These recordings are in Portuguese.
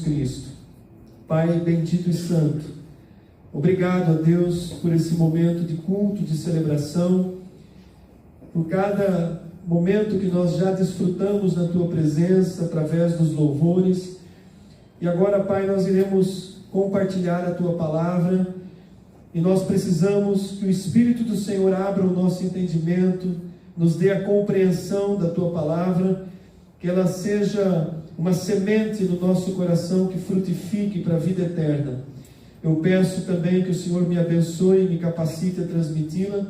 Cristo. Pai bendito e santo, obrigado a Deus por esse momento de culto, de celebração, por cada momento que nós já desfrutamos na Tua presença, através dos louvores. E agora, Pai, nós iremos compartilhar a Tua palavra, e nós precisamos que o Espírito do Senhor abra o nosso entendimento, nos dê a compreensão da Tua palavra, que ela seja uma semente no nosso coração que frutifique para a vida eterna. Eu peço também que o Senhor me abençoe e me capacite a transmiti-la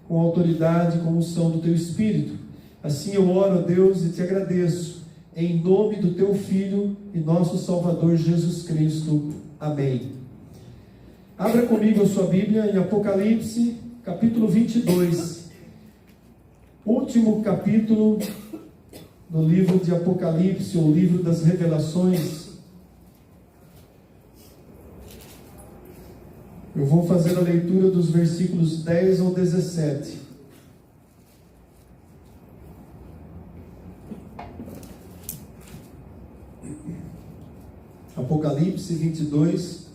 com autoridade e com unção do Teu Espírito. Assim eu oro a Deus e te agradeço, em nome do Teu Filho e nosso Salvador Jesus Cristo. Amém. Abra comigo a sua Bíblia em Apocalipse, capítulo 22. Último capítulo no livro de Apocalipse, ou livro das Revelações. Eu vou fazer a leitura dos versículos 10 ao 17. Apocalipse 22,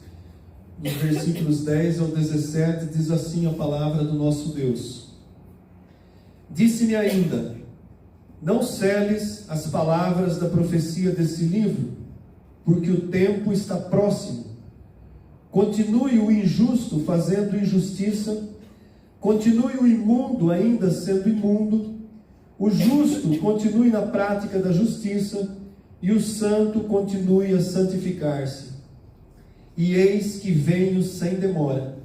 dos versículos 10 ao 17, diz assim a palavra do nosso Deus. Disse-me ainda: não seles as palavras da profecia desse livro, porque o tempo está próximo. Continue o injusto fazendo injustiça, continue o imundo ainda sendo imundo, o justo continue na prática da justiça, e o santo continue a santificar-se. E eis que venho sem demora,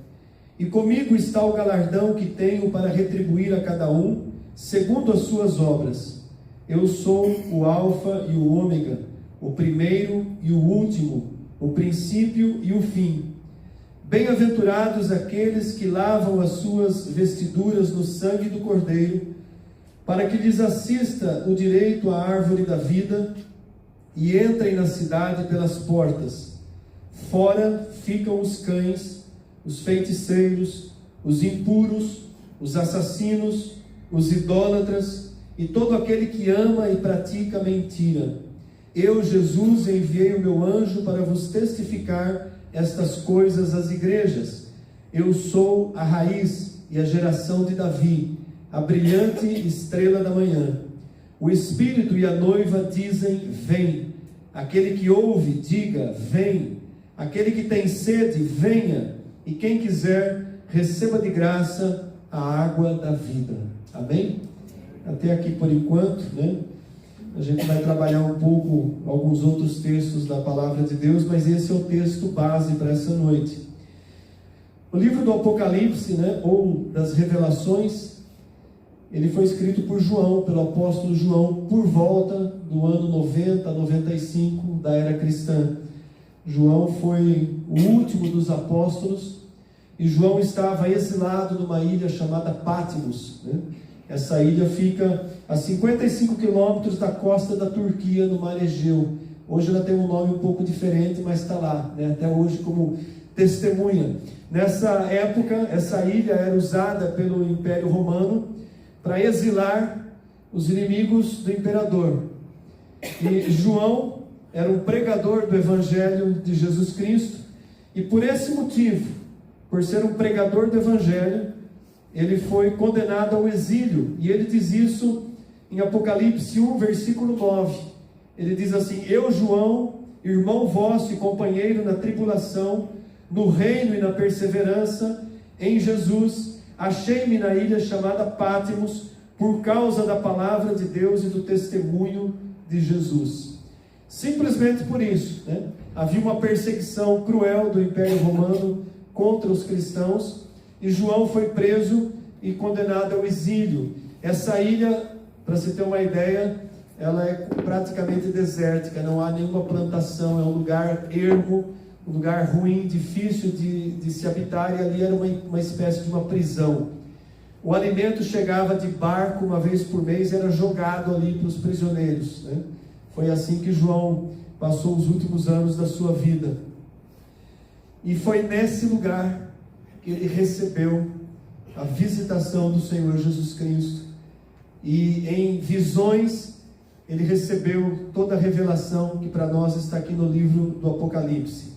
e comigo está o galardão que tenho para retribuir a cada um, segundo as suas obras. Eu sou o Alfa e o Ômega, o primeiro e o último, o princípio e o fim. Bem-aventurados aqueles que lavam as suas vestiduras no sangue do Cordeiro, para que lhes assista o direito à árvore da vida, e entrem na cidade pelas portas. Fora ficam os cães, os feiticeiros, os impuros, os assassinos, os idólatras, e todo aquele que ama e pratica mentira. Eu, Jesus, enviei o meu anjo para vos testificar estas coisas às igrejas. Eu sou a raiz e a geração de Davi, a brilhante estrela da manhã. O Espírito e a noiva dizem: vem. Aquele que ouve, diga: vem. Aquele que tem sede, venha. E quem quiser, receba de graça a água da vida. Amém? Até aqui por enquanto, né? A gente vai trabalhar um pouco alguns outros textos da palavra de Deus, mas esse é o texto base para essa noite. O livro do Apocalipse, né, ou das Revelações, ele foi escrito por João, pelo apóstolo João, por volta do ano 90, 95 da era cristã. João foi o último dos apóstolos, e João estava exilado numa ilha chamada Patmos, né? Essa ilha fica a 55 quilômetros da costa da Turquia, no Mar Egeu. Hoje ela tem um nome um pouco diferente, mas está lá, né? Até hoje como testemunha. Nessa época, essa ilha era usada pelo Império Romano para exilar os inimigos do imperador. E João era um pregador do Evangelho de Jesus Cristo, e por esse motivo, por ser um pregador do Evangelho, ele foi condenado ao exílio. E ele diz isso em Apocalipse 1, versículo 9. Ele diz assim: eu, João, irmão vosso e companheiro na tribulação, no reino e na perseverança em Jesus, achei-me na ilha chamada Patmos, por causa da palavra de Deus e do testemunho de Jesus. Simplesmente por isso, né? Havia uma perseguição cruel do Império Romano contra os cristãos, e João foi preso e condenado ao exílio. Essa ilha, para se ter uma ideia, ela é praticamente desértica, não há nenhuma plantação, é um lugar ermo, um lugar ruim, difícil de se habitar, e ali era uma espécie de uma prisão. O alimento chegava de barco uma vez por mês, era jogado ali para os prisioneiros, né? Foi assim que João passou os últimos anos da sua vida. E foi nesse lugar que ele recebeu a visitação do Senhor Jesus Cristo. E em visões, ele recebeu toda a revelação que para nós está aqui no livro do Apocalipse.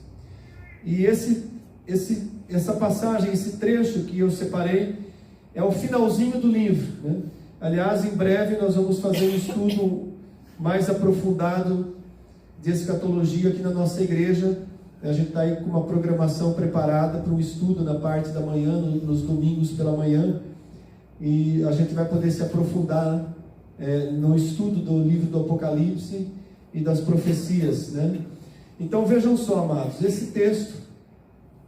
E essa passagem, esse trecho que eu separei, é o finalzinho do livro, né? Aliás, em breve nós vamos fazer um estudo mais aprofundado de escatologia aqui na nossa igreja. A gente está aí com uma programação preparada para um estudo na parte da manhã, nos domingos pela manhã, e a gente vai poder se aprofundar no estudo do livro do Apocalipse e das profecias, né? Então vejam só, amados, esse texto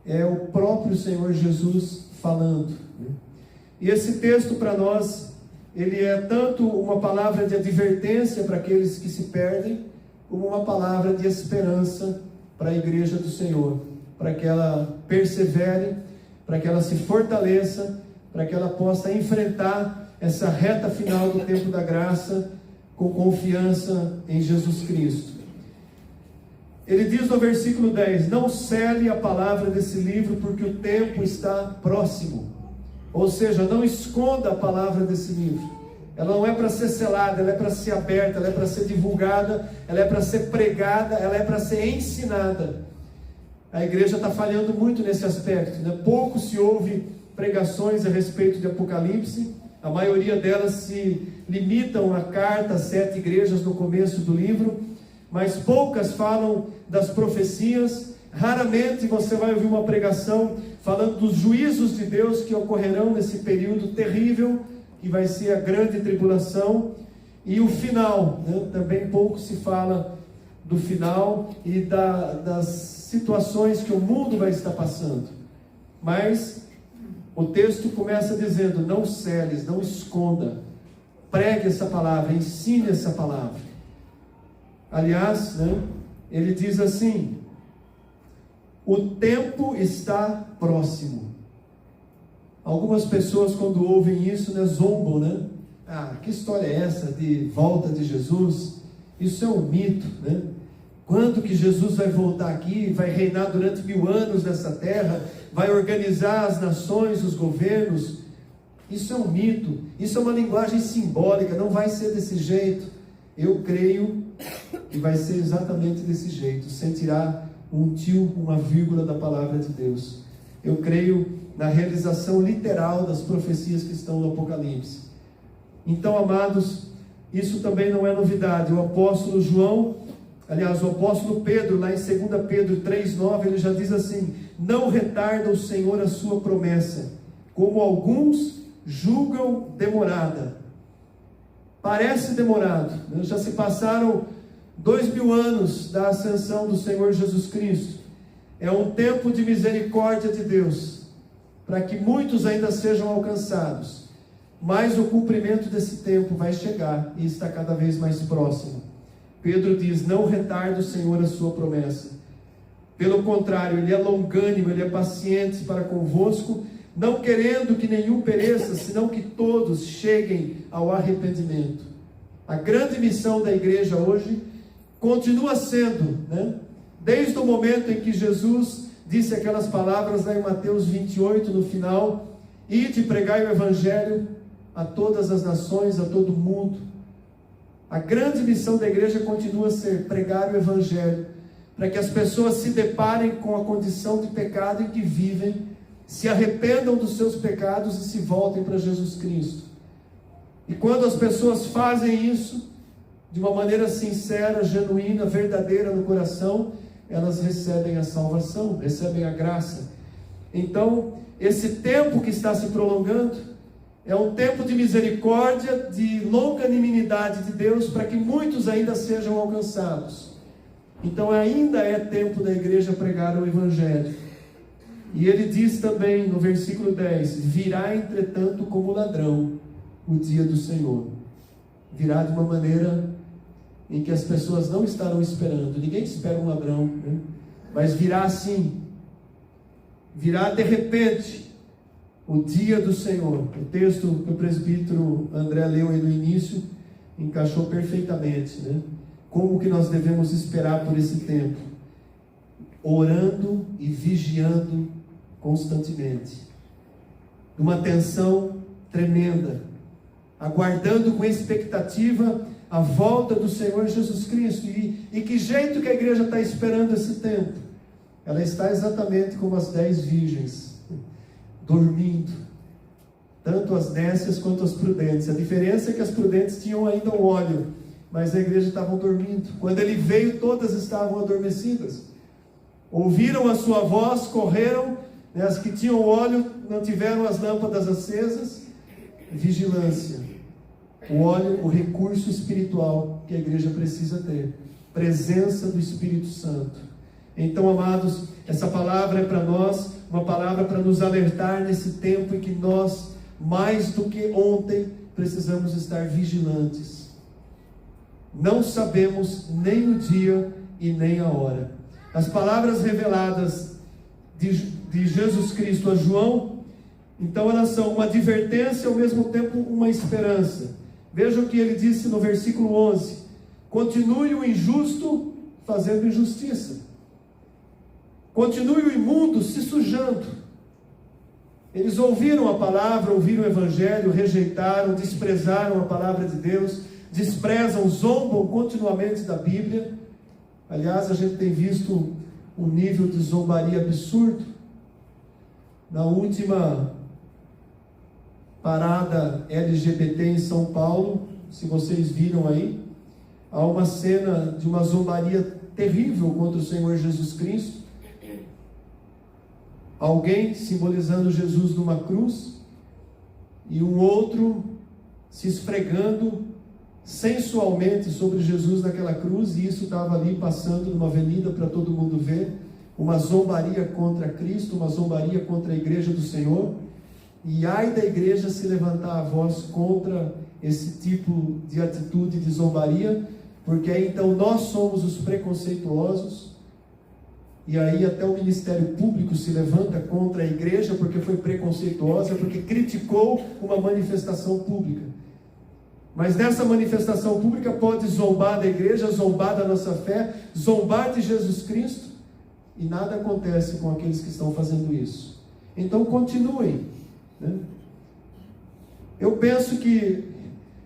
é o próprio Senhor Jesus falando, né? E esse texto para nós, ele é tanto uma palavra de advertência para aqueles que se perdem, como uma palavra de esperança para a igreja do Senhor, para que ela persevere, para que ela se fortaleça, para que ela possa enfrentar essa reta final do tempo da graça com confiança em Jesus Cristo. Ele diz no versículo 10: não cele a palavra desse livro, porque o tempo está próximo. Ou seja, não esconda a palavra desse livro. Ela não é para ser selada, ela é para ser aberta, ela é para ser divulgada, ela é para ser pregada, ela é para ser ensinada. A igreja está falhando muito nesse aspecto, né? Pouco se ouve pregações a respeito de Apocalipse. A maioria delas se limitam à carta às 7 igrejas no começo do livro, mas poucas falam das profecias. Raramente você vai ouvir uma pregação falando dos juízos de Deus que ocorrerão nesse período terrível, que vai ser a grande tribulação, e o final, né? Também pouco se fala do final e das situações que o mundo vai estar passando. Mas o texto começa dizendo: não celes, não esconda, pregue essa palavra, ensine essa palavra. Aliás, né, ele diz assim: o tempo está próximo. Algumas pessoas, quando ouvem isso, né, zombam, né? Ah, que história é essa de volta de Jesus? Isso é um mito, né? Quando que Jesus vai voltar aqui, vai reinar durante 1000 anos nessa terra, vai organizar as nações, os governos? Isso é um mito, isso é uma linguagem simbólica, não vai ser desse jeito. Eu creio que vai ser exatamente desse jeito, sem tirar um tio, uma vírgula da palavra de Deus. Eu creio na realização literal das profecias que estão no Apocalipse. Então, amados, isso também não é novidade. O apóstolo João, aliás, o apóstolo Pedro, lá em 2 Pedro 3,9, ele já diz assim: não retarda o Senhor a sua promessa, como alguns julgam demorada. Parece demorado, já se passaram 2000 anos da ascensão do Senhor Jesus Cristo. É um tempo de misericórdia de Deus, para que muitos ainda sejam alcançados. Mas o cumprimento desse tempo vai chegar e está cada vez mais próximo. Pedro diz: não retarde o Senhor a sua promessa. Pelo contrário, Ele é longânimo, Ele é paciente para convosco, não querendo que nenhum pereça, senão que todos cheguem ao arrependimento. A grande missão da igreja hoje continua sendo, né? Desde o momento em que Jesus disse aquelas palavras lá em Mateus 28, no final: ide pregai o Evangelho a todas as nações, a todo mundo. A grande missão da igreja continua a ser pregar o Evangelho, para que as pessoas se deparem com a condição de pecado em que vivem, se arrependam dos seus pecados e se voltem para Jesus Cristo. E quando as pessoas fazem isso, de uma maneira sincera, genuína, verdadeira no coração, elas recebem a salvação, recebem a graça. Então, esse tempo que está se prolongando é um tempo de misericórdia, de longanimidade de Deus, para que muitos ainda sejam alcançados. Então ainda é tempo da igreja pregar o Evangelho. E ele diz também no versículo 10: virá entretanto como ladrão o dia do Senhor. Virá de uma maneira em que as pessoas não estarão esperando. Ninguém espera um ladrão, né? Mas virá assim. Virá de repente o dia do Senhor. O texto que o presbítero André leu aí no início encaixou perfeitamente, né? Como que nós devemos esperar por esse tempo? Orando e vigiando constantemente, uma tensão tremenda, aguardando com expectativa a volta do Senhor Jesus Cristo. E que jeito que a igreja está esperando esse tempo? Ela está exatamente como as 10 virgens, dormindo, tanto as nécias quanto as prudentes. A diferença é que as prudentes tinham ainda um óleo, mas a igreja estava dormindo. Quando ele veio, todas estavam adormecidas. Ouviram a sua voz, correram, né? As que tinham óleo não tiveram as lâmpadas acesas. Vigilância. O óleo, o recurso espiritual que a igreja precisa ter. Presença do Espírito Santo. Então, amados, essa palavra é para nós, uma palavra para nos alertar nesse tempo em que nós, mais do que ontem, precisamos estar vigilantes. Não sabemos nem o dia e nem a hora. As palavras reveladas de Jesus Cristo a João, então elas são uma advertência e ao mesmo tempo uma esperança. Veja o que ele disse no versículo 11: continue o injusto fazendo injustiça, continue o imundo se sujando. Eles ouviram a palavra, ouviram o evangelho, rejeitaram, desprezaram a palavra de Deus, desprezam, zombam continuamente da Bíblia. Aliás, a gente tem visto um nível de zombaria absurdo. Na última parada LGBT em São Paulo, se vocês viram aí, há uma cena de uma zombaria terrível contra o Senhor Jesus Cristo. Alguém simbolizando Jesus numa cruz e um outro se esfregando sensualmente sobre Jesus naquela cruz, e isso estava ali passando numa avenida para todo mundo ver. Uma zombaria contra Cristo, uma zombaria contra a igreja do Senhor. E ai da igreja se levantar a voz contra esse tipo de atitude de zombaria, porque aí então nós somos os preconceituosos, e aí até o Ministério Público se levanta contra a igreja porque foi preconceituosa, porque criticou uma manifestação pública. Mas nessa manifestação pública pode zombar da igreja, zombar da nossa fé, zombar de Jesus Cristo, e nada acontece com aqueles que estão fazendo isso. Então continuem, né? Eu penso que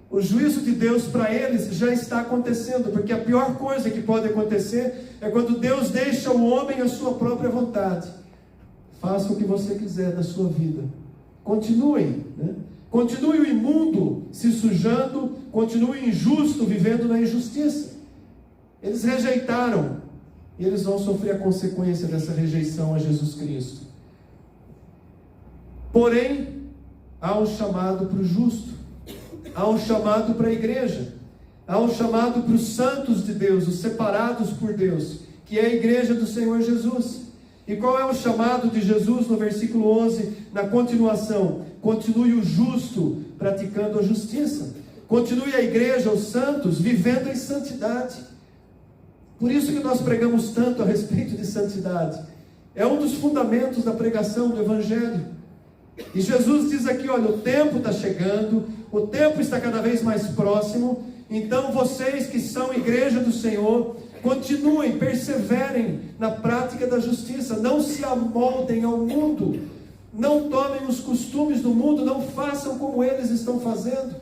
o juízo de Deus para eles já está acontecendo, porque a pior coisa que pode acontecer é quando Deus deixa o homem à sua própria vontade. Faça o que você quiser da sua vida. Continuem, né? Continue o imundo se sujando, continue o injusto vivendo na injustiça. Eles rejeitaram, e eles vão sofrer a consequência dessa rejeição a Jesus Cristo. Porém, há um chamado para o justo, há um chamado para a igreja, há um chamado para os santos de Deus, os separados por Deus, que é a igreja do Senhor Jesus. E qual é o chamado de Jesus no versículo 11, na continuação? Continue o justo praticando a justiça. Continue a igreja, os santos, vivendo em santidade. Por isso que nós pregamos tanto a respeito de santidade. É um dos fundamentos da pregação do Evangelho. E Jesus diz aqui, olha, o tempo está chegando, o tempo está cada vez mais próximo, então vocês que são igreja do Senhor, continuem, perseverem na prática da justiça, não se amoldem ao mundo, não tomem os costumes do mundo, não façam como eles estão fazendo,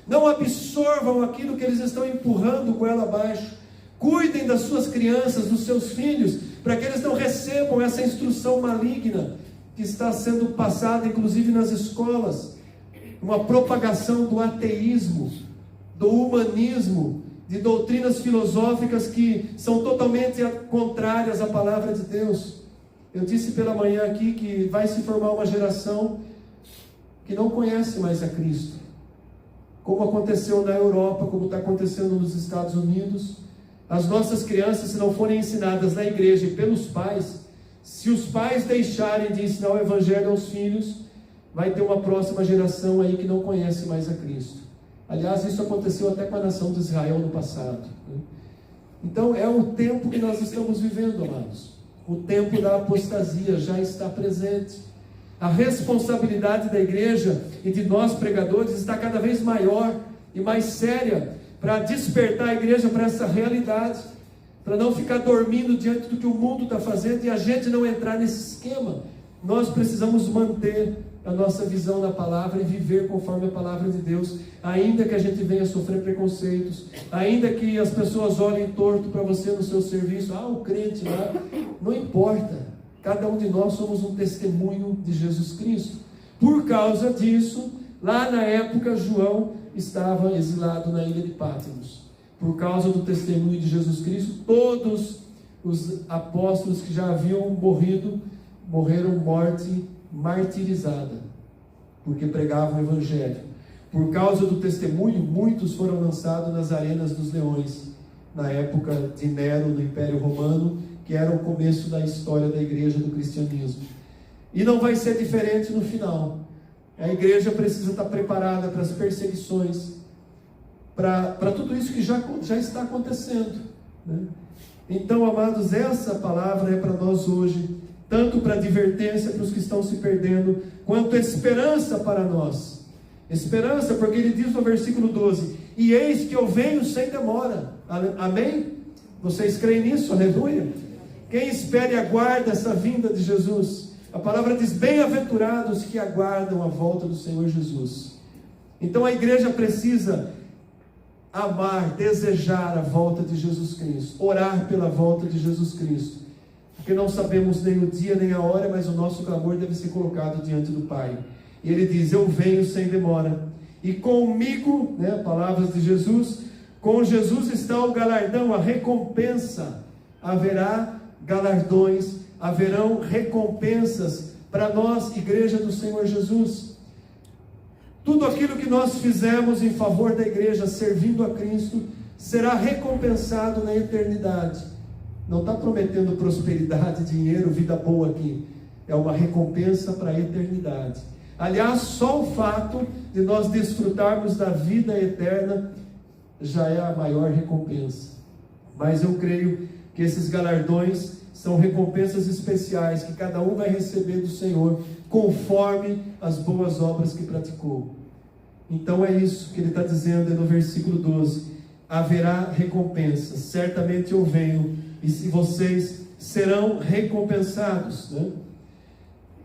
não absorvam aquilo que eles estão empurrando goela abaixo. Cuidem das suas crianças, dos seus filhos, para que eles não recebam essa instrução maligna que está sendo passada, inclusive nas escolas, uma propagação do ateísmo, do humanismo, de doutrinas filosóficas que são totalmente contrárias à palavra de Deus. Eu disse pela manhã aqui que vai se formar uma geração que não conhece mais a Cristo, como aconteceu na Europa, como está acontecendo nos Estados Unidos. As nossas crianças, se não forem ensinadas na igreja e pelos pais, se os pais deixarem de ensinar o Evangelho aos filhos, vai ter uma próxima geração aí que não conhece mais a Cristo. Aliás, isso aconteceu até com a nação de Israel no passado. Então, é o tempo que nós estamos vivendo, amados. O tempo da apostasia já está presente. A responsabilidade da igreja e de nós pregadores está cada vez maior e mais séria para despertar a igreja para essa realidade, para não ficar dormindo diante do que o mundo está fazendo e a gente não entrar nesse esquema. Nós precisamos manter a nossa visão da palavra e viver conforme a palavra de Deus, ainda que a gente venha sofrer preconceitos, ainda que as pessoas olhem torto para você no seu serviço, o crente lá, não importa, cada um de nós somos um testemunho de Jesus Cristo. Por causa disso, lá na época, João estava exilado na ilha de Patmos. Por causa do testemunho de Jesus Cristo, todos os apóstolos que já haviam morrido, morreram morte martirizada, porque pregavam o Evangelho. Por causa do testemunho, muitos foram lançados nas arenas dos leões, na época de Nero, no Império Romano, que era o começo da história da igreja, do cristianismo. E não vai ser diferente no final. A igreja precisa estar preparada para as perseguições, para tudo isso que já está acontecendo, né? Então, amados, essa palavra é para nós hoje, tanto para advertência para os que estão se perdendo, quanto esperança para nós. Esperança, porque ele diz no versículo 12: e eis que eu venho sem demora. Amém? Vocês creem nisso? Aleluia? Quem espera e aguarda essa vinda de Jesus? A palavra diz: bem-aventurados que aguardam a volta do Senhor Jesus. Então a igreja precisa amar, desejar a volta de Jesus Cristo, orar pela volta de Jesus Cristo, porque não sabemos nem o dia nem a hora, mas o nosso clamor deve ser colocado diante do Pai. E ele diz: eu venho sem demora, e comigo, palavras de Jesus, com Jesus está o galardão, a recompensa. Haverá galardões, haverão recompensas para nós, igreja do Senhor Jesus. Tudo aquilo que nós fizemos em favor da igreja, servindo a Cristo, será recompensado na eternidade. Não está prometendo prosperidade, dinheiro, vida boa aqui. É uma recompensa para a eternidade. Aliás, só o fato de nós desfrutarmos da vida eterna já é a maior recompensa. Mas eu creio que esses galardões são recompensas especiais que cada um vai receber do Senhor, conforme as boas obras que praticou. Então é isso que ele está dizendo no versículo 12: haverá recompensa, certamente eu venho, e se vocês serão recompensados,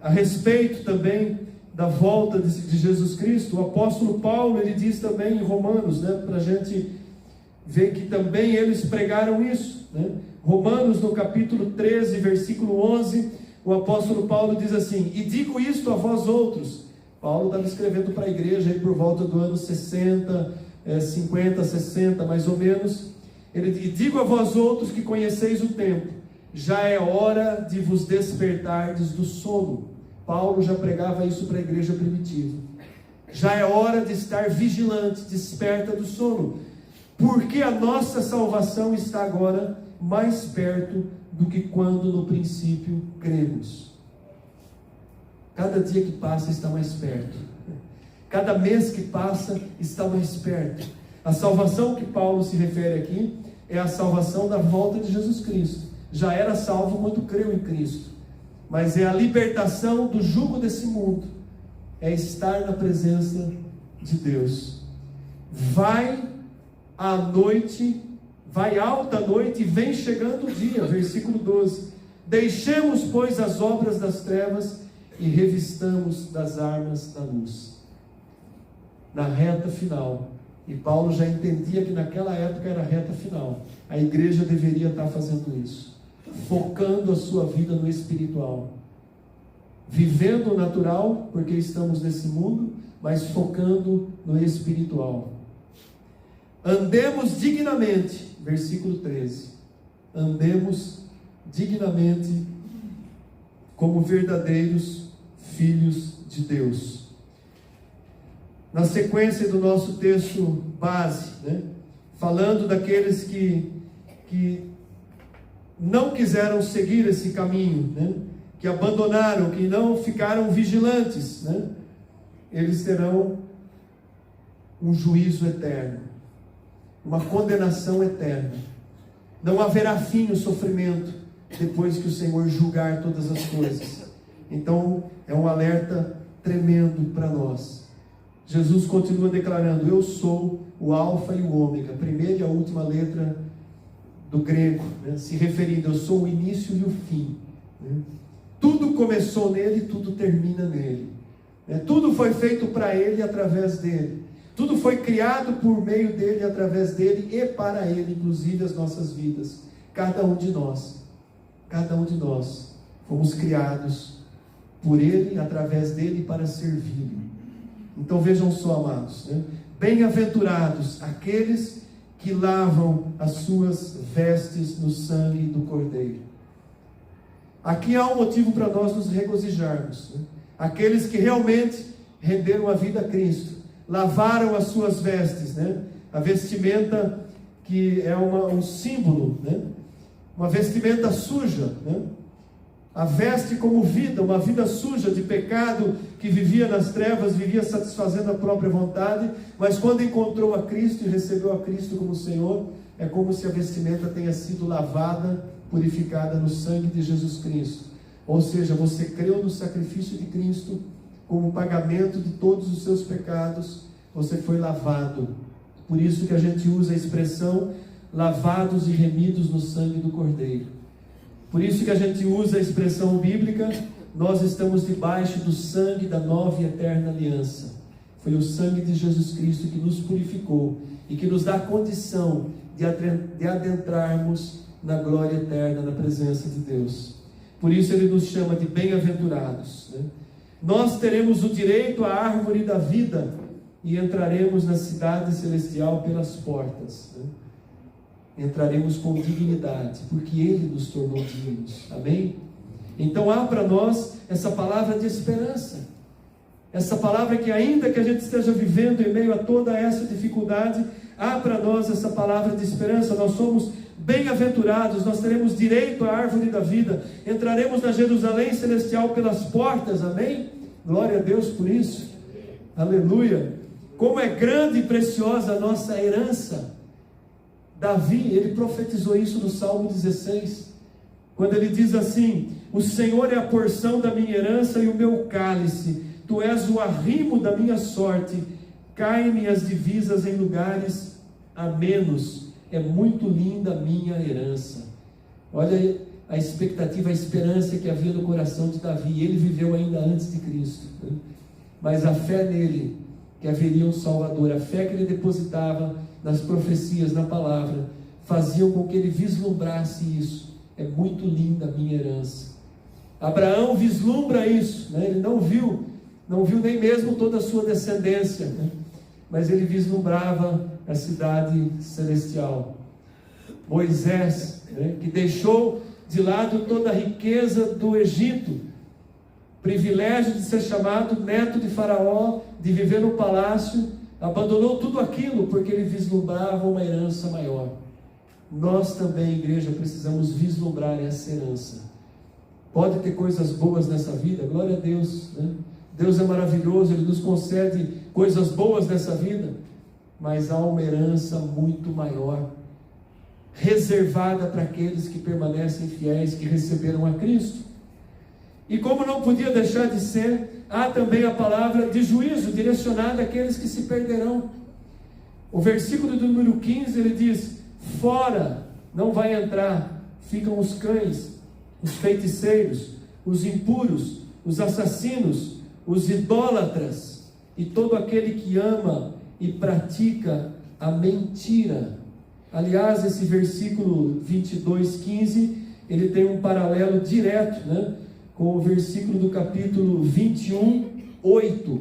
A respeito também da volta de Jesus Cristo, o apóstolo Paulo, ele diz também em Romanos, para a gente ver que também eles pregaram isso, Romanos, no capítulo 13, versículo 11, o apóstolo Paulo diz assim: e digo isto a vós outros. Paulo estava escrevendo para a igreja aí por volta do ano 60, 50, 60, mais ou menos. Ele diz: e digo a vós outros que conheceis o tempo, já é hora de vos despertardes do sono. Paulo já pregava isso para a igreja primitiva. Já é hora de estar vigilante, desperta do sono, porque a nossa salvação está agora mais perto do que quando no princípio cremos. Cada dia que passa está mais perto. Cada mês que passa está mais perto. A salvação que Paulo se refere aqui é a salvação da volta de Jesus Cristo. Já era salvo quando creu em Cristo, mas é a libertação do jugo desse mundo, é estar na presença de Deus. Vai à noite, vai alta a noite e vem chegando o dia. Versículo 12: deixemos, pois, as obras das trevas e revistamos das armas da luz. Na reta final, e Paulo já entendia que naquela época era a reta final, a igreja deveria estar fazendo isso, focando a sua vida no espiritual, vivendo o natural, porque estamos nesse mundo, mas focando no espiritual. Andemos dignamente, versículo 13, andemos dignamente como verdadeiros filhos de Deus. Na sequência do nosso texto base, falando daqueles que não quiseram seguir esse caminho, que abandonaram, que não ficaram vigilantes, eles terão um juízo eterno, uma condenação eterna. Não haverá fim no sofrimento depois que o Senhor julgar todas as coisas. Então é um alerta tremendo para nós. Jesus continua declarando: eu sou o alfa e o ômega, a primeira e a última letra do grego, se referindo: eu sou o início e o fim. Tudo começou nele, tudo termina nele. Tudo foi feito para Ele e através dEle. Tudo foi criado por meio dEle, através dEle e para Ele, inclusive as nossas vidas. Cada um de nós fomos criados por Ele, através dEle, para servi-lo. Então vejam só, amados, bem-aventurados aqueles que lavam as suas vestes no sangue do Cordeiro. Aqui há um motivo para nós nos regozijarmos. Aqueles que realmente renderam a vida a Cristo, lavaram as suas vestes, a vestimenta que é um símbolo, uma vestimenta suja, a veste como vida, uma vida suja de pecado, que vivia nas trevas, vivia satisfazendo a própria vontade, mas quando encontrou a Cristo e recebeu a Cristo como Senhor, é como se a vestimenta tenha sido lavada, purificada no sangue de Jesus Cristo. Ou seja, você creu no sacrifício de Cristo como pagamento de todos os seus pecados, você foi lavado. Por isso que a gente usa a expressão lavados e remidos no sangue do Cordeiro. Por isso que a gente usa a expressão bíblica, nós estamos debaixo do sangue da nova e eterna aliança. Foi o sangue de Jesus Cristo que nos purificou e que nos dá a condição de adentrarmos na glória eterna, na presença de Deus. Por isso Ele nos chama de bem-aventurados. Nós teremos o direito à árvore da vida e entraremos na cidade celestial pelas portas. Entraremos com dignidade, porque Ele nos tornou dignos. Amém? Então há para nós essa palavra de esperança. Essa palavra que, ainda que a gente esteja vivendo em meio a toda essa dificuldade, há para nós essa palavra de esperança. Nós somos bem-aventurados, nós teremos direito à árvore da vida, entraremos na Jerusalém celestial pelas portas. Amém? Glória a Deus por isso. Aleluia. Como é grande e preciosa a nossa herança. Davi, ele profetizou isso no Salmo 16, quando ele diz assim: o Senhor é a porção da minha herança e o meu cálice, tu és o arrimo da minha sorte, caem-me as divisas em lugares amenos, é muito linda a minha herança. Olha a expectativa, a esperança que havia no coração de Davi. Ele viveu ainda antes de Cristo, mas a fé nele, que haveria um Salvador, a fé que ele depositava nas profecias, na palavra, faziam com que ele vislumbrasse isso. É muito linda a minha herança. Abraão vislumbra isso, ele não viu nem mesmo toda a sua descendência, mas ele vislumbrava a cidade celestial. Moisés, que deixou de lado toda a riqueza do Egito, privilégio de ser chamado neto de Faraó, de viver no palácio, abandonou tudo aquilo porque ele vislumbrava uma herança maior. Nós também, igreja, precisamos vislumbrar essa herança. Pode ter coisas boas nessa vida, glória a Deus, Deus é maravilhoso, Ele nos concede coisas boas nessa vida, mas há uma herança muito maior, reservada para aqueles que permanecem fiéis, que receberam a Cristo. E como não podia deixar de ser, há também a palavra de juízo direcionada àqueles que se perderão. O versículo do número 15, ele diz: fora, não vai entrar, ficam os cães, os feiticeiros, os impuros, os assassinos, os idólatras, e todo aquele que ama e pratica a mentira. Aliás, esse versículo 22:15, ele tem um paralelo direto, com o versículo do capítulo 21:8,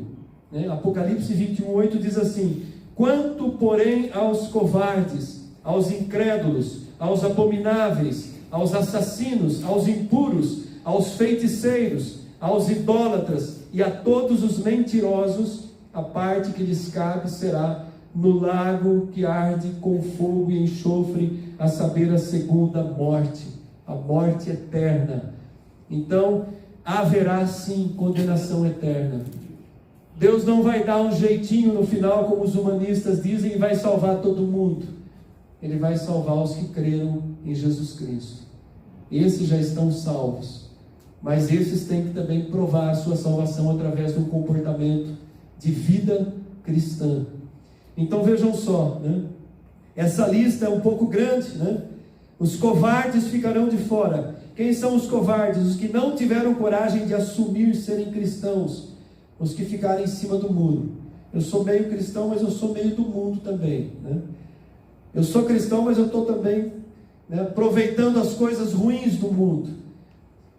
Apocalipse 21:8 diz assim: quanto, porém, aos covardes, aos incrédulos, aos abomináveis, aos assassinos, aos impuros, aos feiticeiros, aos idólatras e a todos os mentirosos, a parte que lhes cabe será no lago que arde com fogo e enxofre, a saber, a segunda morte, a morte eterna. Então, haverá sim condenação eterna. Deus não vai dar um jeitinho no final, como os humanistas dizem, e vai salvar todo mundo. Ele vai salvar os que creram em Jesus Cristo. Esses já estão salvos, mas esses têm que também provar a sua salvação através de um comportamento de vida cristã. Então vejam só, essa lista é um pouco grande, Os covardes ficarão de fora. Quem são os covardes? Os que não tiveram coragem de assumir serem cristãos, os que ficarem em cima do muro. Eu sou meio cristão, mas eu sou meio do mundo também, né? Eu sou cristão, mas eu estou também, né, aproveitando as coisas ruins do mundo.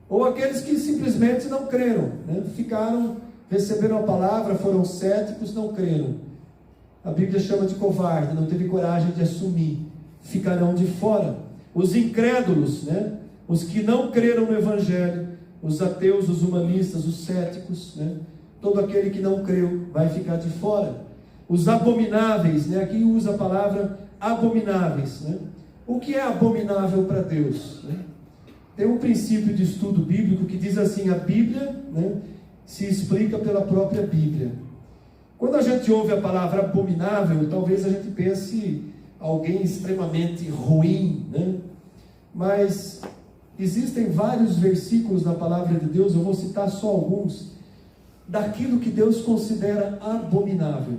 Ou aqueles que simplesmente não creram, né? Receberam a palavra, foram céticos, não creram. A Bíblia chama de covarde, não teve coragem de assumir. Ficarão de fora. Os incrédulos, né? Os que não creram no Evangelho, os ateus, os humanistas, os céticos, né? Todo aquele que não creu vai ficar de fora. Os abomináveis, né? Aqui usa a palavra abomináveis, né? O que é abominável para Deus, né? Tem um princípio de estudo bíblico que diz assim: a Bíblia, né, se explica pela própria Bíblia. Quando a gente ouve a palavra abominável, talvez a gente pense alguém extremamente ruim, né? Mas existem vários versículos na palavra de Deus, eu vou citar só alguns, daquilo que Deus considera abominável.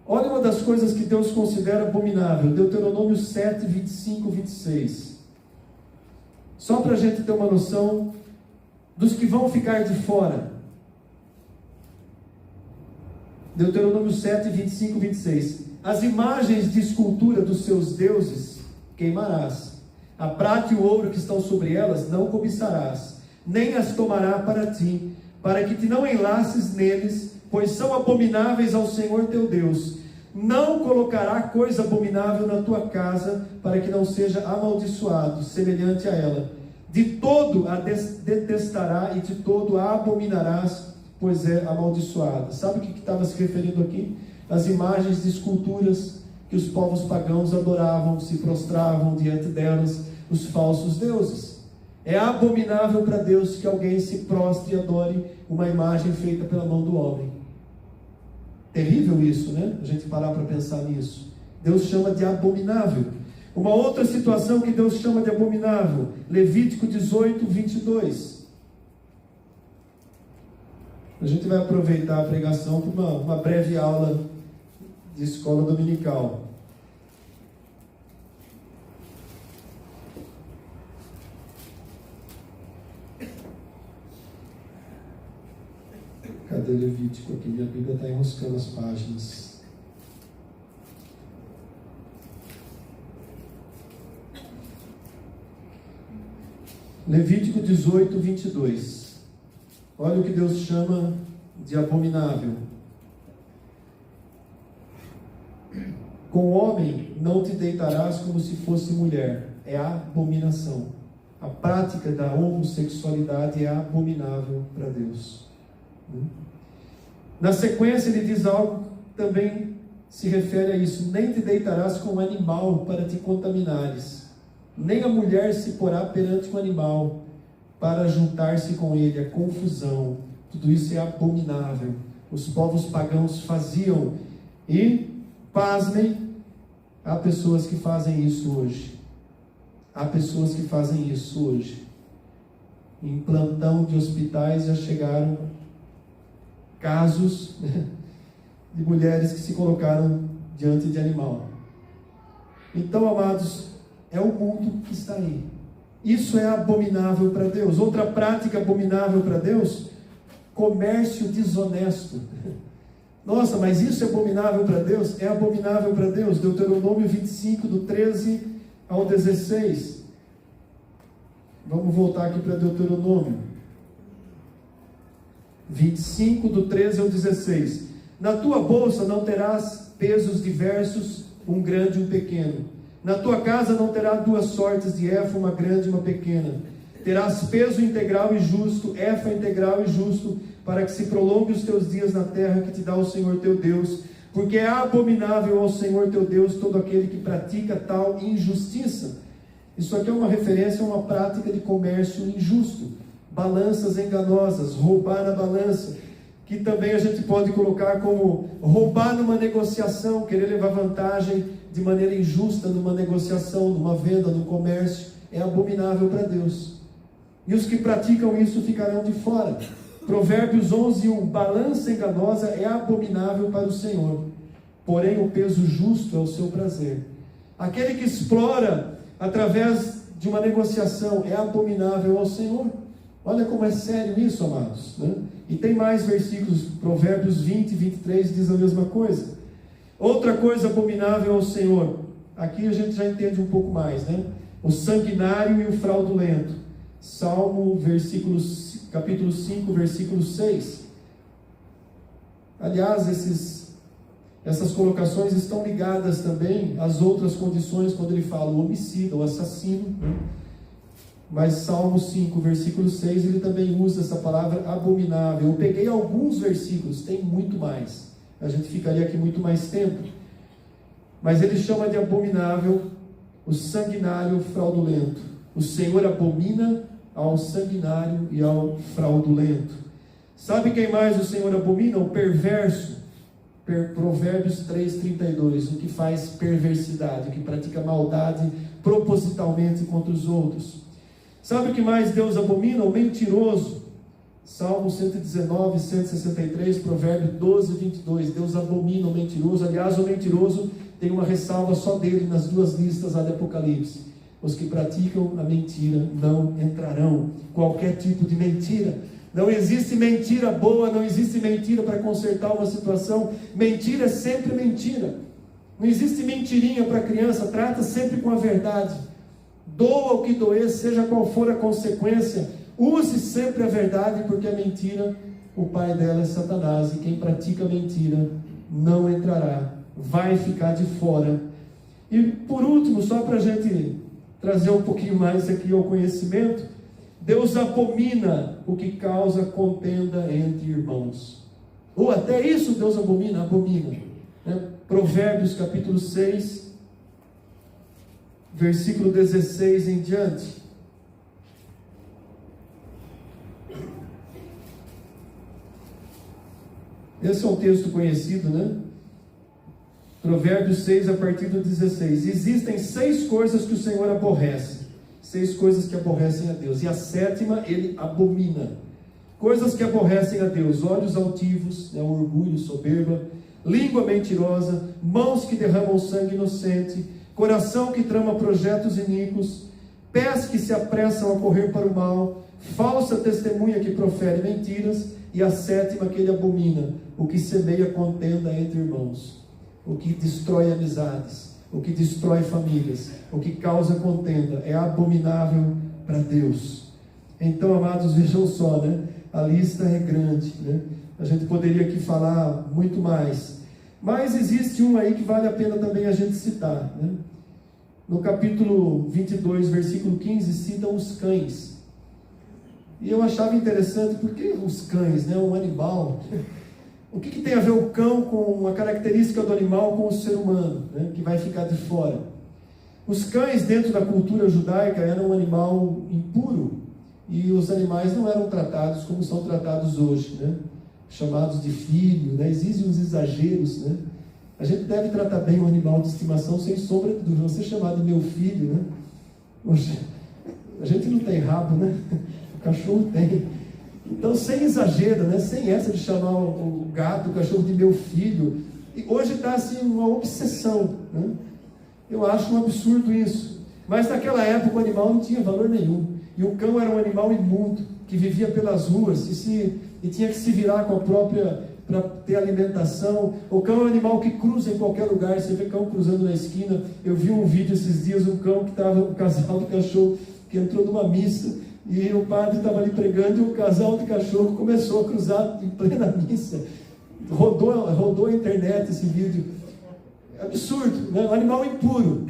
Olha uma das coisas que Deus considera abominável, Deuteronômio 7, 25, 26. Só para a gente ter uma noção dos que vão ficar de fora. Deuteronômio 7, 25, 26. As imagens de escultura dos seus deuses queimarás. A prata e o ouro que estão sobre elas não cobiçarás, nem as tomará para ti, para que te não enlaces neles, pois são abomináveis ao Senhor teu Deus. Não colocará coisa abominável na tua casa, para que não seja amaldiçoado, semelhante a ela. De todo a detestará e de todo a abominarás, pois é amaldiçoada. Sabe o que estava se referindo aqui? As imagens de esculturas que os povos pagãos adoravam, se prostravam diante delas, os falsos deuses. É abominável para Deus que alguém se prostre e adore uma imagem feita pela mão do homem. Terrível isso, né? A gente parar para pensar nisso. Deus chama de abominável. Uma outra situação que Deus chama de abominável, Levítico 18, 22. A gente vai aproveitar a pregação para uma breve aula de escola dominical. Cadê Levítico aqui? Minha Bíblia está enroscando as páginas. Levítico 18, 22. Olha o que Deus chama de abominável. Com o homem não te deitarás como se fosse mulher. É abominação. A prática da homossexualidade é abominável para Deus. Na sequência ele diz algo que também se refere a isso: nem te deitarás com um animal para te contaminares, nem a mulher se porá perante um animal para juntar-se com ele. A confusão, tudo isso é abominável. Os povos pagãos faziam, e pasmem, há pessoas que fazem isso hoje. Há pessoas que fazem isso hoje. Em plantão de hospitais já chegaram casos de mulheres que se colocaram diante de animal. Então, amados, é o mundo que está aí. Isso é abominável para Deus. Outra prática abominável para Deus: comércio desonesto. Nossa, mas isso é abominável para Deus? É abominável para Deus. Deuteronômio 25, do 13 ao 16. Vamos voltar aqui para Deuteronômio 25, do 13 ao 16. Na tua bolsa não terás pesos diversos, um grande e um pequeno. Na tua casa não terá duas sortes de efa, uma grande e uma pequena. Terás peso integral e justo, efa integral e justo, para que se prolongue os teus dias na terra que te dá o Senhor teu Deus. Porque é abominável ao Senhor teu Deus todo aquele que pratica tal injustiça. Isso aqui é uma referência a uma prática de comércio injusto. Balanças enganosas, roubar na balança, que também a gente pode colocar como roubar numa negociação, querer levar vantagem de maneira injusta numa negociação, numa venda, no comércio. É abominável para Deus. E os que praticam isso ficarão de fora. Provérbios 11, 1. Balança enganosa é abominável para o Senhor, porém o peso justo é o seu prazer. Aquele que explora através de uma negociação é abominável ao Senhor. Olha como é sério isso, amados, né? E tem mais versículos, Provérbios 20 e 23 diz a mesma coisa. Outra coisa abominável ao Senhor, aqui a gente já entende um pouco mais, né? O sanguinário e o fraudulento. Salmo, capítulo 5, versículo 6. Aliás, essas colocações estão ligadas também às outras condições, quando ele fala o homicida, o assassino, né? Mas Salmo 5, versículo 6, ele também usa essa palavra abominável. Eu peguei alguns versículos, tem muito mais. A gente ficaria aqui muito mais tempo. Mas ele chama de abominável o sanguinário e o fraudulento. O Senhor abomina ao sanguinário e ao fraudulento. Sabe quem mais o Senhor abomina? O perverso. Provérbios 3:32, o que faz perversidade, o que pratica maldade propositalmente contra os outros. Sabe o que mais Deus abomina? O mentiroso. Salmo 119, 163, Provérbio 12, 22. Deus abomina o mentiroso. Aliás, o mentiroso tem uma ressalva só dele nas duas listas lá de Apocalipse. Os que praticam a mentira não entrarão. Qualquer tipo de mentira. Não existe mentira boa, não existe mentira para consertar uma situação. Mentira é sempre mentira. Não existe mentirinha para criança, trata sempre com a verdade. Doa o que doer, seja qual for a consequência, use sempre a verdade, porque a mentira, o pai dela é Satanás, e quem pratica a mentira não entrará, vai ficar de fora. E por último, só para a gente trazer um pouquinho mais aqui ao conhecimento, Deus abomina o que causa contenda entre irmãos. Ou até isso Deus abomina, né? Provérbios capítulo 6, versículo 16 em diante. Esse é um texto conhecido, né? Provérbios 6, a partir do 16. Existem 6 coisas que o Senhor aborrece. 6 coisas que aborrecem a Deus. E a 7ª ele abomina. Coisas que aborrecem a Deus: olhos altivos, né, orgulho, soberba, língua mentirosa, mãos que derramam sangue inocente, coração que trama projetos iníquos, pés que se apressam a correr para o mal, falsa testemunha que profere mentiras, e a 7ª que ele abomina: o que semeia contenda entre irmãos, o que destrói amizades, o que destrói famílias, o que causa contenda, é abominável para Deus. Então, amados, vejam só, né? A lista é grande, né? A gente poderia aqui falar muito mais, mas existe um aí que vale a pena também a gente citar, né? No capítulo 22, versículo 15, citam os cães. E eu achava interessante, porque os cães, né, um animal, o que tem a ver o cão com a característica do animal com o ser humano, né, que vai ficar de fora? Os cães, dentro da cultura judaica, eram um animal impuro, e os animais não eram tratados como são tratados hoje, né, chamados de filho, né, existem uns exageros, né? A gente deve tratar bem o animal de estimação, sem sombra de dúvida. Você chamar de meu filho, né? Hoje, a gente não tem rabo, né? O cachorro tem. Então, sem exagero, né? Sem essa de chamar o gato, o cachorro de meu filho. E hoje está assim uma obsessão, né? Eu acho um absurdo isso. Mas naquela época o animal não tinha valor nenhum. E o cão era um animal imundo, que vivia pelas ruas e tinha que se virar com a própria... para ter alimentação. O cão é um animal que cruza em qualquer lugar. Você vê cão cruzando na esquina. Eu vi um vídeo esses dias, um casal de cachorro que entrou numa missa, e o padre estava ali pregando, e o casal de cachorro começou a cruzar em plena missa. Rodou a internet esse vídeo. Absurdo, né? Um animal impuro.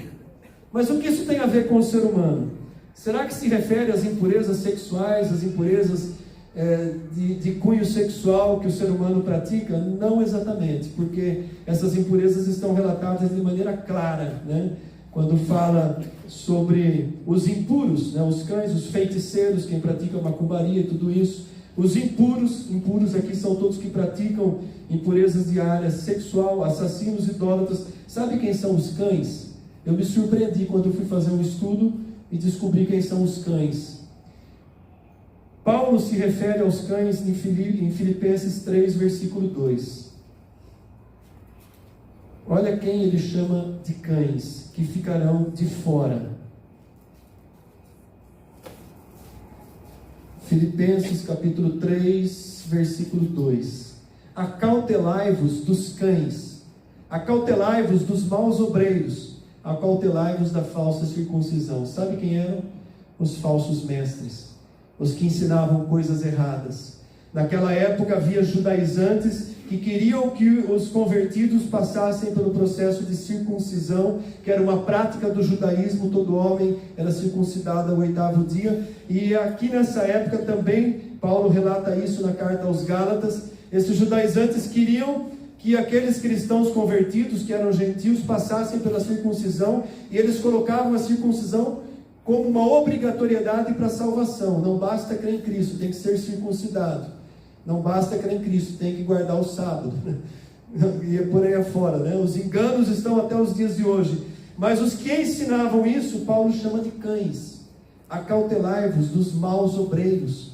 Mas o que isso tem a ver com o ser humano? Será que se refere às impurezas sexuais, às impurezas de cunho sexual que o ser humano pratica? Não exatamente, porque essas impurezas estão relatadas de maneira clara, né? Quando fala sobre os impuros, né? Os cães, os feiticeiros, quem pratica macumbaria e tudo isso. Os impuros aqui são todos que praticam impurezas de área sexual, assassinos, idólatras. Sabe quem são os cães? Eu me surpreendi quando eu fui fazer um estudo e descobri quem são os cães. Paulo se refere aos cães em Filipenses 3, versículo 2. Olha quem ele chama de cães, que ficarão de fora. Filipenses capítulo 3, versículo 2. Acautelai-vos dos cães, acautelai-vos dos maus obreiros, acautelai-vos da falsa circuncisão. Sabe quem eram? Os falsos mestres, os que ensinavam coisas erradas. Naquela época havia judaizantes que queriam que os convertidos passassem pelo processo de circuncisão, que era uma prática do judaísmo. Todo homem era circuncidado ao 8º dia, e aqui nessa época também, Paulo relata isso na carta aos Gálatas. Esses judaizantes queriam que aqueles cristãos convertidos, que eram gentios, passassem pela circuncisão, e eles colocavam a circuncisão como uma obrigatoriedade para a salvação. Não basta crer em Cristo, tem que ser circuncidado. Não basta crer em Cristo, tem que guardar o sábado. E é por aí afora, né? Os enganos estão até os dias de hoje. Mas os que ensinavam isso, Paulo chama de cães. Acautelai-vos dos maus obreiros.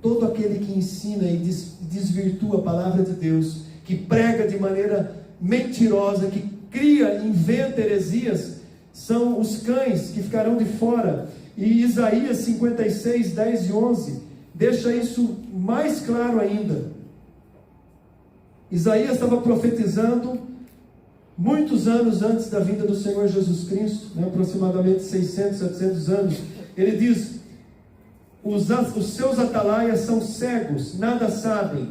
Todo aquele que ensina e desvirtua a palavra de Deus, que prega de maneira mentirosa, que cria, inventa heresias, são os cães que ficarão de fora. E Isaías 56, 10 e 11 deixa isso mais claro ainda. Isaías estava profetizando muitos anos antes da vinda do Senhor Jesus Cristo, né, aproximadamente 600, 700 anos. Ele diz: os seus atalaias são cegos, nada sabem,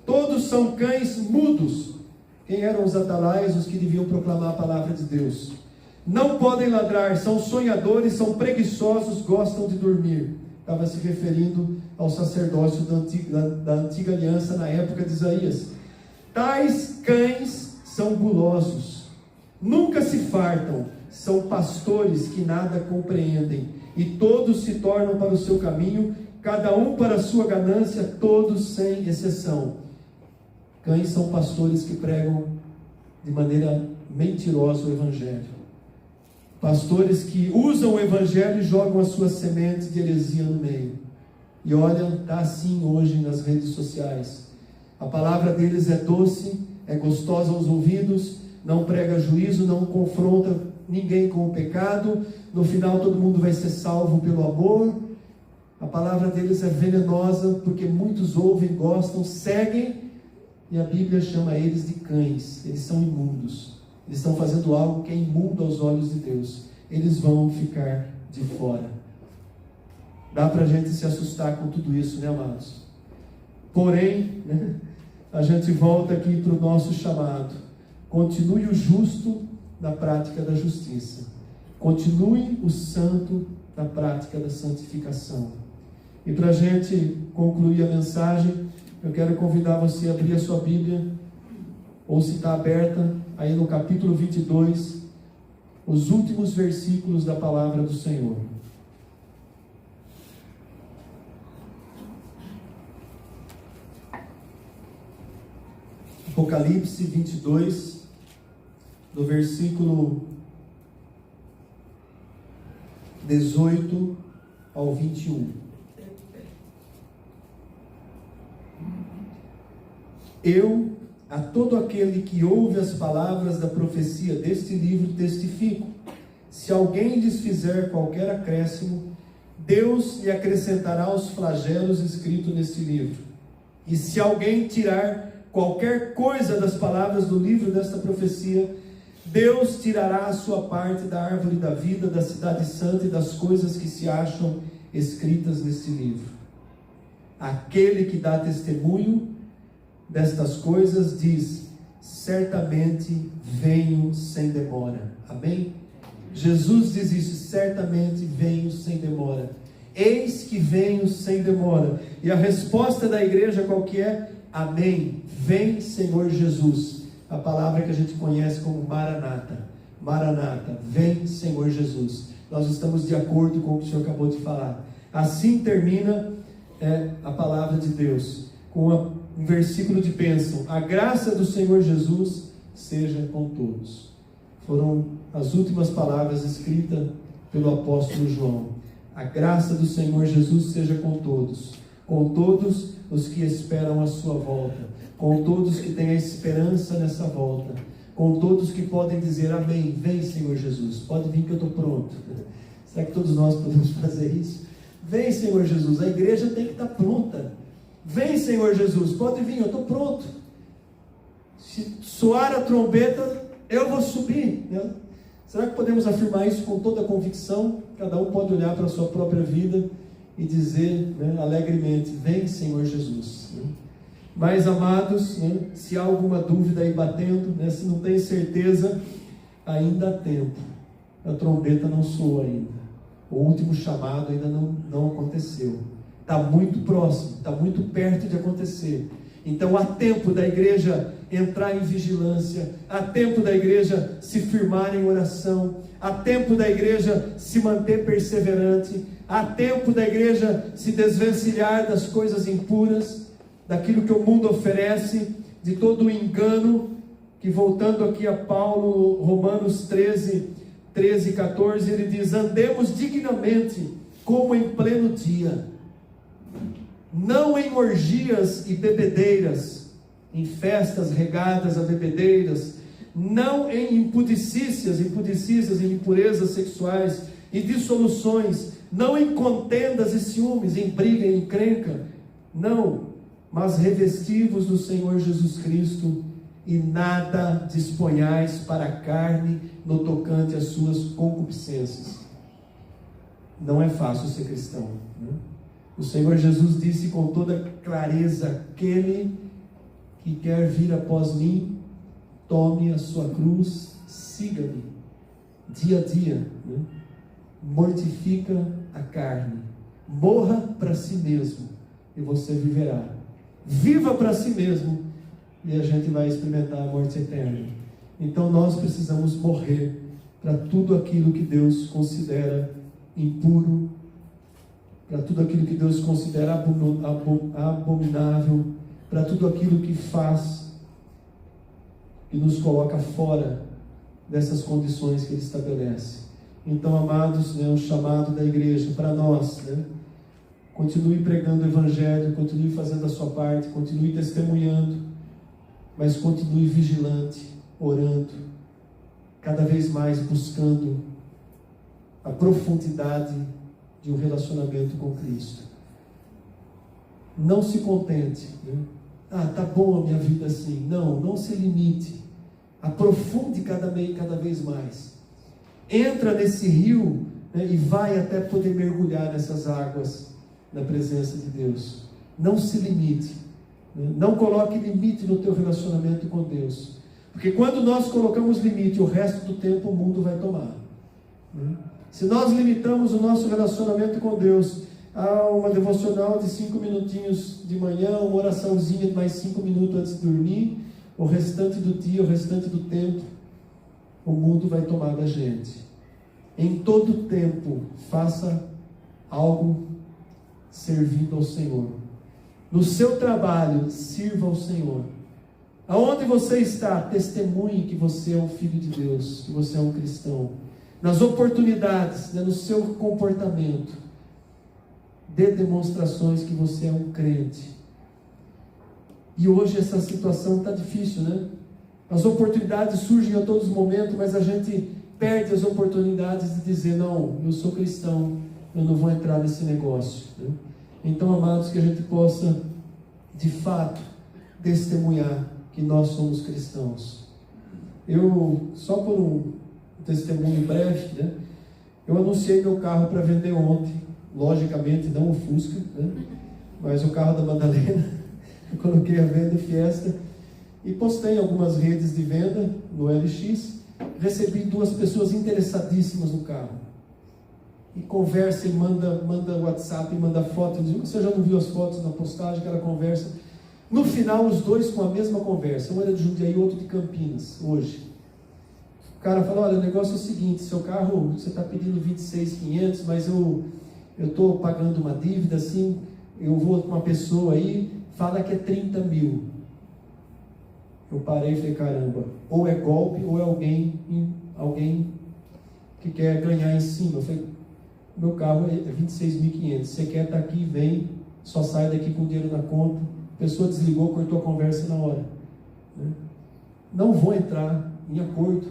todos são cães mudos. Quem eram os atalaias? Os que deviam proclamar a palavra de Deus. Não podem ladrar, são sonhadores, são preguiçosos, gostam de dormir. Estava se referindo ao sacerdócio da antiga aliança na época de Isaías. Tais cães são gulosos, nunca se fartam, são pastores que nada compreendem, e todos se tornam para o seu caminho, cada um para a sua ganância, todos sem exceção. Cães são pastores que pregam de maneira mentirosa o Evangelho. Pastores que usam o Evangelho e jogam as suas sementes de heresia no meio. E olha, está assim hoje nas redes sociais. A palavra deles é doce, é gostosa aos ouvidos, não prega juízo, não confronta ninguém com o pecado. No final todo mundo vai ser salvo pelo amor. A palavra deles é venenosa, porque muitos ouvem, gostam, seguem, e a Bíblia chama eles de cães. Eles são imundos. Eles estão fazendo algo que é imundo aos olhos de Deus. Eles vão ficar de fora. Dá para a gente se assustar com tudo isso, né, amados? Porém, né, a gente volta aqui para o nosso chamado. Continue o justo na prática da justiça. Continue o santo na prática da santificação. E para a gente concluir a mensagem, eu quero convidar você a abrir a sua Bíblia, ou se está aberta, aí no capítulo 22, os últimos versículos da palavra do Senhor. Apocalipse 22, do versículo 18 ao 21. Eu, a todo aquele que ouve as palavras da profecia deste livro, testifico: se alguém lhes fizer qualquer acréscimo, Deus lhe acrescentará os flagelos escritos neste livro. E se alguém tirar qualquer coisa das palavras do livro desta profecia, Deus tirará a sua parte da árvore da vida, da cidade santa e das coisas que se acham escritas neste livro. Aquele que dá testemunho destas coisas diz: certamente venho sem demora. Amém? Jesus diz isso: certamente venho sem demora. Eis que venho sem demora. E a resposta da igreja qual que é? Amém. Vem, Senhor Jesus. A palavra que a gente conhece como Maranata. Maranata. Vem, Senhor Jesus. Nós estamos de acordo com o que o Senhor acabou de falar. Assim termina a palavra de Deus, com um versículo de bênção: a graça do Senhor Jesus seja com todos. Foram as últimas palavras escritas pelo apóstolo João. A graça do Senhor Jesus seja com todos os que esperam a sua volta, com todos que têm a esperança nessa volta, com todos que podem dizer: amém, vem Senhor Jesus, pode vir que eu estou pronto. Será que todos nós podemos fazer isso? Vem, Senhor Jesus, a igreja tem que estar pronta. Vem, Senhor Jesus, pode vir, eu estou pronto. Se soar a trombeta, eu vou subir, né? Será que podemos afirmar isso com toda a convicção? Cada um pode olhar para a sua própria vida e dizer, né, alegremente: vem, Senhor Jesus, né? Mas, amados, né, se há alguma dúvida aí batendo, né, se não tem certeza, ainda há tempo. A trombeta não soou ainda. O último chamado ainda não aconteceu. Está muito próximo, está muito perto de acontecer. Então há tempo da igreja entrar em vigilância, há tempo da igreja se firmar em oração, há tempo da igreja se manter perseverante, há tempo da igreja se desvencilhar das coisas impuras, daquilo que o mundo oferece, de todo o engano, que, voltando aqui a Paulo, Romanos 13, 14, ele diz: andemos dignamente, como em pleno dia, não em orgias e bebedeiras, em festas regadas a bebedeiras, não em impudicícias e impurezas sexuais e dissoluções, não em contendas e ciúmes, em briga e encrenca, não, mas revestivos do Senhor Jesus Cristo, e nada disponhais para a carne no tocante às suas concupiscências. Não é fácil ser cristão, né? O Senhor Jesus disse com toda clareza: aquele que quer vir após mim, tome a sua cruz, siga-me, dia a dia, né? Mortifica a carne, morra para si mesmo, e você viverá. Viva para si mesmo, e a gente vai experimentar a morte eterna. Então nós precisamos morrer para tudo aquilo que Deus considera impuro, para tudo aquilo que Deus considera abominável, para tudo aquilo que faz, que nos coloca fora dessas condições que Ele estabelece. Então, amados, né, o chamado da igreja para nós, né, continue pregando o Evangelho, continue fazendo a sua parte, continue testemunhando, mas continue vigilante, orando, cada vez mais buscando a profundidade de um relacionamento com Cristo. Não se contente, né? Tá bom a minha vida assim. Não se limite. Aprofunde cada vez mais. Entra nesse rio, né, e vai até poder mergulhar nessas águas na presença de Deus. Não se limite, né? Não coloque limite no teu relacionamento com Deus, porque quando nós colocamos limite, o resto do tempo o mundo vai tomar, né? Se nós limitamos o nosso relacionamento com Deus a uma devocional de 5 minutinhos de manhã, uma oraçãozinha de mais 5 minutos antes de dormir, o restante do dia, o restante do tempo, o mundo vai tomar da gente. Em todo tempo, faça algo servindo ao Senhor. No seu trabalho, sirva ao Senhor. Aonde você está, testemunhe que você é um filho de Deus, que você é um cristão. Nas oportunidades, né, no seu comportamento, dê demonstrações que você é um crente. E hoje essa situação está difícil, né? As oportunidades surgem a todos os momentos, mas a gente perde as oportunidades de dizer: não, eu sou cristão, eu não vou entrar nesse negócio, né? Então, amados, que a gente possa, de fato, testemunhar que nós somos cristãos. Eu, só por um testemunho breve, né? Eu anunciei meu carro para vender ontem, logicamente não o Fusca, né? Mas o carro da Madalena. Eu coloquei a venda Fiesta e postei em algumas redes de venda no LX. Recebi 2 pessoas interessadíssimas no carro, e conversa, e manda WhatsApp, e manda foto. Você já não viu as fotos na postagem, aquela conversa? No final, os 2 com a mesma conversa. Um era de Jundiaí e outro de Campinas, hoje. O cara falou: olha, o negócio é o seguinte, seu carro, você está pedindo 26.500, mas eu estou pagando uma dívida, assim, eu vou com uma pessoa aí, fala que é 30 mil. Eu parei e falei: caramba, ou é golpe, ou é alguém que quer ganhar em cima. Eu falei: meu carro é 26.500, você quer estar aqui, vem, só sai daqui com dinheiro na conta. A pessoa desligou, cortou a conversa na hora, né? Não vou entrar em acordo,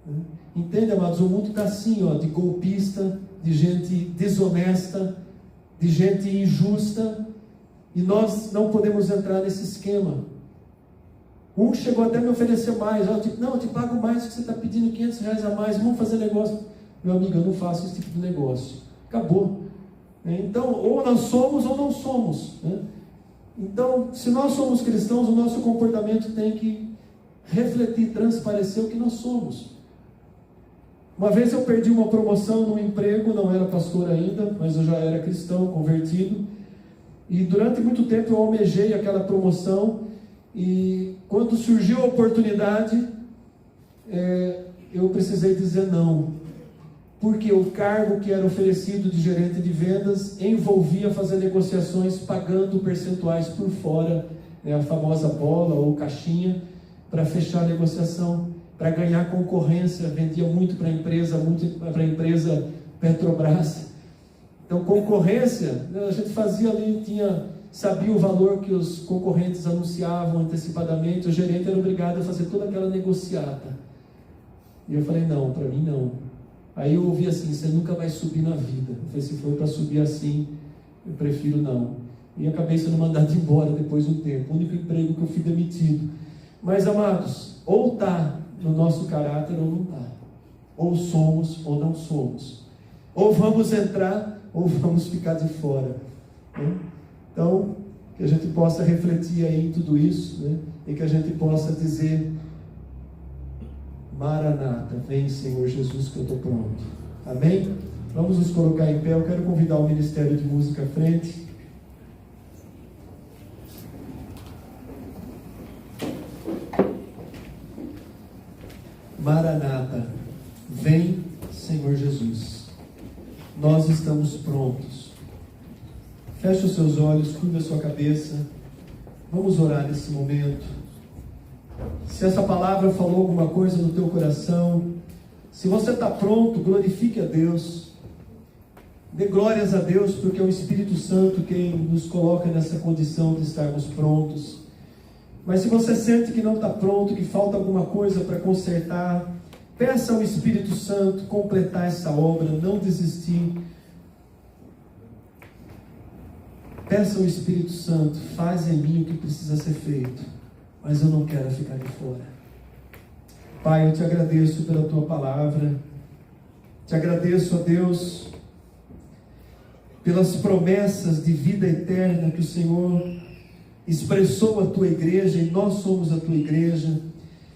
né? Entende, amados? O mundo está assim, ó, de golpista, de gente desonesta, de gente injusta, e nós não podemos entrar nesse esquema. Um chegou até a me oferecer mais, eu te pago mais, que você está pedindo R$500 a mais, vamos fazer negócio. Meu amigo, eu não faço esse tipo de negócio. Acabou. Então, ou nós somos ou não somos. Então, se nós somos cristãos, o nosso comportamento tem que refletir, transparecer o que nós somos. Uma vez eu perdi uma promoção no emprego, não era pastor ainda, mas eu já era cristão, convertido. E durante muito tempo eu almejei aquela promoção, e quando surgiu a oportunidade, eu precisei dizer não. Porque o cargo que era oferecido de gerente de vendas envolvia fazer negociações pagando percentuais por fora, a famosa bola ou caixinha, para fechar a negociação, para ganhar concorrência. Vendia muito para a empresa Petrobras. Então, concorrência, a gente fazia ali, sabia o valor que os concorrentes anunciavam antecipadamente, o gerente era obrigado a fazer toda aquela negociata. E eu falei, não, para mim não. Aí eu ouvi assim, você nunca vai subir na vida. Eu falei, se for para subir assim, eu prefiro não. E acabei sendo mandado embora depois de um tempo. O único emprego que eu fui demitido. Mas, amados, ou está no nosso caráter ou não está. Ou somos ou não somos. Ou vamos entrar ou vamos ficar de fora. Então, que a gente possa refletir aí em tudo isso, e que a gente possa dizer: Maranata, vem Senhor Jesus, que eu estou pronto. Amém? Vamos nos colocar em pé. Eu quero convidar o Ministério de Música à frente. Maranata, vem Senhor Jesus. Nós estamos prontos. Feche os seus olhos, curva a sua cabeça. Vamos orar nesse momento. Se essa palavra falou alguma coisa no teu coração, se você está pronto, glorifique a Deus. Dê glórias a Deus, porque é o Espírito Santo quem nos coloca nessa condição de estarmos prontos. Mas se você sente que não está pronto, que falta alguma coisa para consertar, peça ao Espírito Santo completar essa obra, não desistir. Peça ao Espírito Santo, faz em mim o que precisa ser feito, mas eu não quero ficar de fora. Pai, eu te agradeço pela tua palavra, te agradeço, ó Deus, pelas promessas de vida eterna que o Senhor expressou à tua igreja, e nós somos a tua igreja.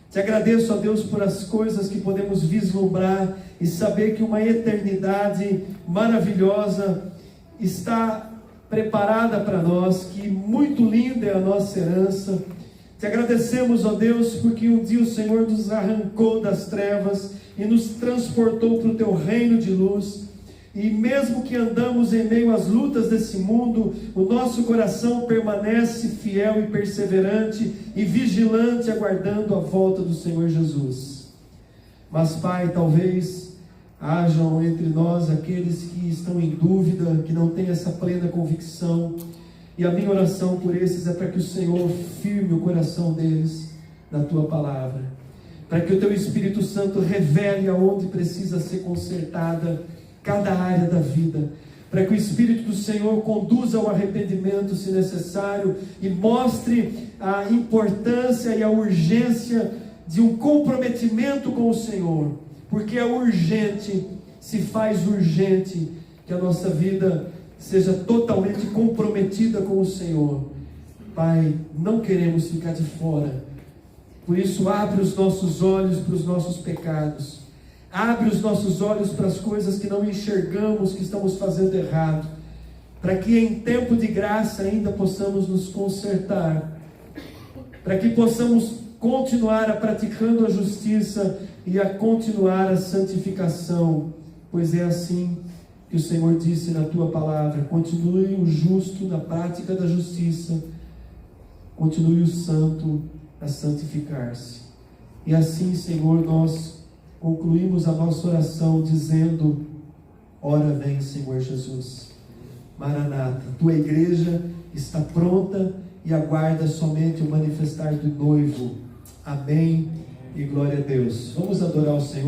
Te agradeço, ó Deus, por as coisas que podemos vislumbrar e saber que uma eternidade maravilhosa está preparada para nós, que muito linda é a nossa herança. Te agradecemos, ó Deus, porque um dia o Senhor nos arrancou das trevas e nos transportou para o teu reino de luz. E mesmo que andamos em meio às lutas desse mundo, o nosso coração permanece fiel e perseverante e vigilante, aguardando a volta do Senhor Jesus. Mas, Pai, talvez hajam entre nós aqueles que estão em dúvida, que não têm essa plena convicção. E a minha oração por esses é para que o Senhor firme o coração deles na tua palavra, para que o teu Espírito Santo revele aonde precisa ser consertada cada área da vida, para que o Espírito do Senhor conduza ao arrependimento, se necessário, e mostre a importância e a urgência de um comprometimento com o Senhor, porque é urgente, se faz urgente que a nossa vida seja totalmente comprometida com o Senhor. Pai, não queremos ficar de fora, por isso abre os nossos olhos para os nossos pecados, abre os nossos olhos para as coisas que não enxergamos, que estamos fazendo errado, para que em tempo de graça ainda possamos nos consertar, para que possamos continuar a praticando a justiça e a continuar a santificação, pois é assim que o Senhor disse na tua palavra: continue o justo na prática da justiça, continue o santo a santificar-se. E assim, Senhor, nós concluímos a nossa oração dizendo: ora vem, Senhor Jesus. Maranata, tua igreja está pronta e aguarda somente o manifestar do noivo. Amém e glória a Deus. Vamos adorar o Senhor.